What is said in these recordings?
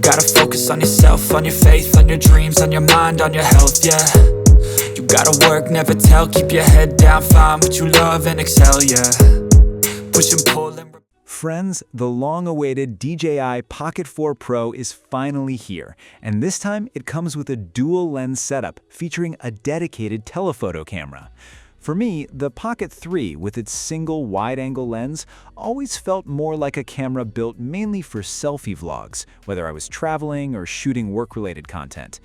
gotta focus on yourself, on your faith, on your dreams, on your mind, on your health, yeah. You gotta work, never tell, keep your head down, find what you love and excel, yeah. Push and pull and... Friends, the long-awaited DJI Pocket 4 Pro is finally here, and this time it comes with a dual-lens setup featuring a dedicated telephoto camera. For me, the Pocket 3 with its single wide-angle lens always felt more like a camera built mainly for selfie vlogs, whether I was traveling or shooting work-related content.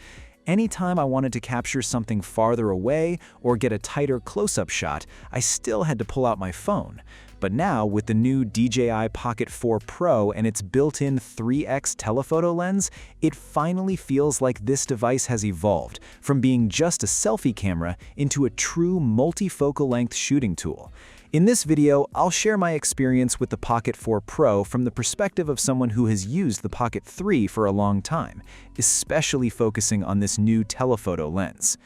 Anytime I wanted to capture something farther away or get a tighter close-up shot, I still had to pull out my phone. But now, with the new DJI Pocket 4 Pro and its built-in 3x telephoto lens, it finally feels like this device has evolved from being just a selfie camera into a true multifocal length shooting tool. In this video, I'll share my experience with the Pocket 4 Pro from the perspective of someone who has used the Pocket 3 for a long time, especially focusing on this new telephoto lens.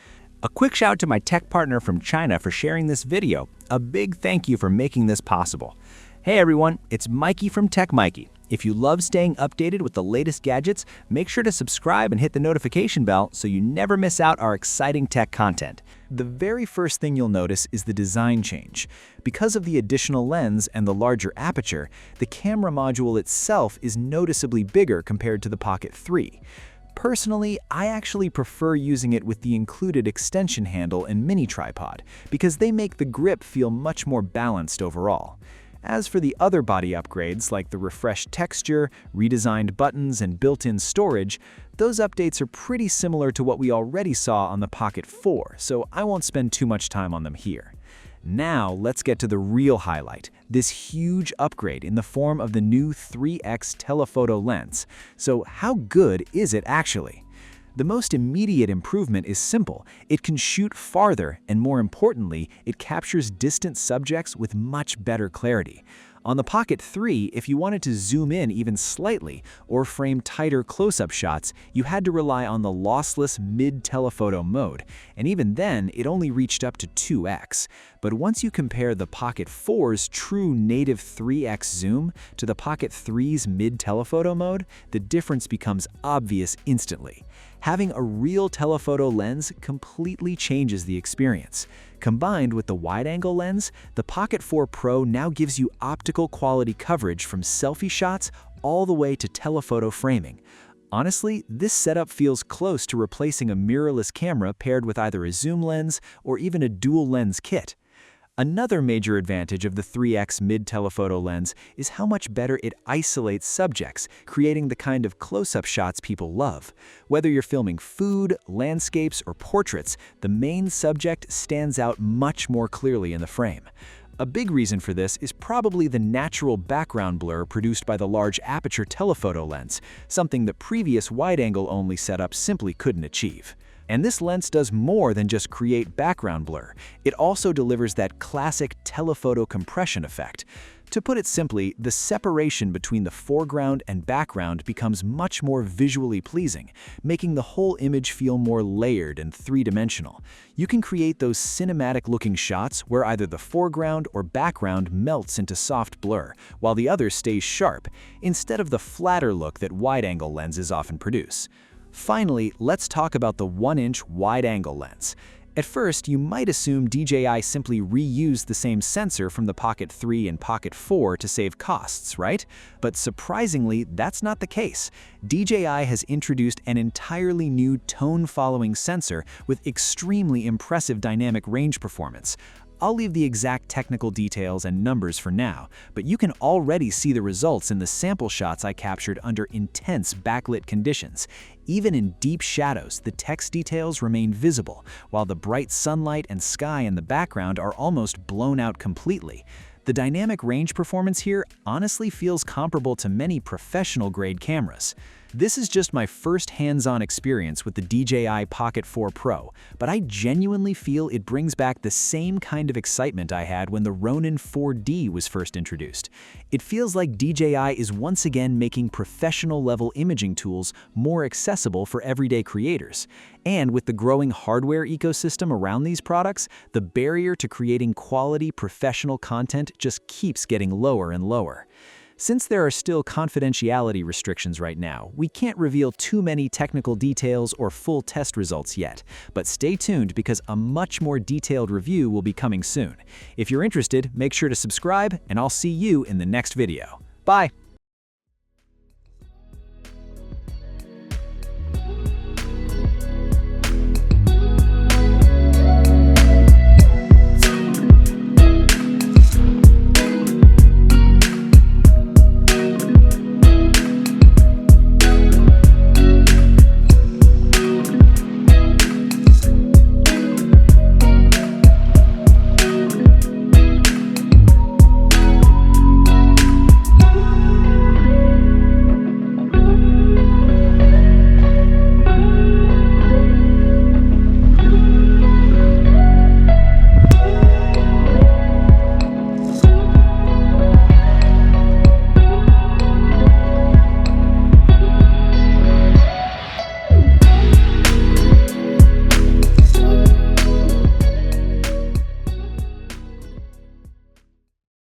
A quick shout out to my tech partner from China for sharing this video. A big thank you for making this possible. Hey everyone, it's Maiky from techmaiky. If you love staying updated with the latest gadgets, make sure to subscribe and hit the notification bell so you never miss out our exciting tech content. The very first thing you'll notice is the design change. Because of the additional lens and the larger aperture, the camera module itself is noticeably bigger compared to the Pocket 3. Personally, I actually prefer using it with the included extension handle and mini tripod because they make the grip feel much more balanced overall. As for the other body upgrades like the refreshed texture, redesigned buttons, and built-in storage, those updates are pretty similar to what we already saw on the Pocket 4, so I won't spend too much time on them here. Now let's get to the real highlight, this huge upgrade in the form of the new 3x telephoto lens. So how good is it actually? The most immediate improvement is simple. It can shoot farther, and more importantly, it captures distant subjects with much better clarity. On the Pocket 3, if you wanted to zoom in even slightly or frame tighter close-up shots, you had to rely on the lossless mid-telephoto mode, and even then, it only reached up to 2x. But once you compare the Pocket 4's true native 3x zoom to the Pocket 3's mid-telephoto mode, the difference becomes obvious instantly. Having a real telephoto lens completely changes the experience. Combined with the wide-angle lens, the Pocket 4 Pro now gives you optical quality coverage from selfie shots all the way to telephoto framing. Honestly, this setup feels close to replacing a mirrorless camera paired with either a zoom lens or even a dual lens kit. Another major advantage of the 3x mid-telephoto lens is how much better it isolates subjects, creating the kind of close-up shots people love. Whether you're filming food, landscapes, or portraits, the main subject stands out much more clearly in the frame. A big reason for this is probably the natural background blur produced by the large aperture telephoto lens, something the previous wide-angle only setup simply couldn't achieve. And this lens does more than just create background blur. It also delivers that classic telephoto compression effect. To put it simply, the separation between the foreground and background becomes much more visually pleasing, making the whole image feel more layered and three-dimensional. You can create those cinematic-looking shots where either the foreground or background melts into soft blur, while the other stays sharp, instead of the flatter look that wide-angle lenses often produce. Finally, let's talk about the 1-inch wide-angle lens. At first, you might assume DJI simply reused the same sensor from the Pocket 3 and Pocket 4 to save costs, right? But surprisingly, that's not the case. DJI has introduced an entirely new tone-following sensor with extremely impressive dynamic range performance. I'll leave the exact technical details and numbers for now, but you can already see the results in the sample shots I captured under intense backlit conditions. Even in deep shadows, the text details remain visible, while the bright sunlight and sky in the background are almost blown out completely. The dynamic range performance here honestly feels comparable to many professional-grade cameras. This is just my first hands-on experience with the DJI Pocket 4 Pro, but I genuinely feel it brings back the same kind of excitement I had when the Ronin 4D was first introduced. It feels like DJI is once again making professional-level imaging tools more accessible for everyday creators. And with the growing hardware ecosystem around these products, the barrier to creating quality professional content just keeps getting lower and lower. Since there are still confidentiality restrictions right now, we can't reveal too many technical details or full test results yet, but stay tuned because a much more detailed review will be coming soon. If you're interested, make sure to subscribe, and I'll see you in the next video. Bye!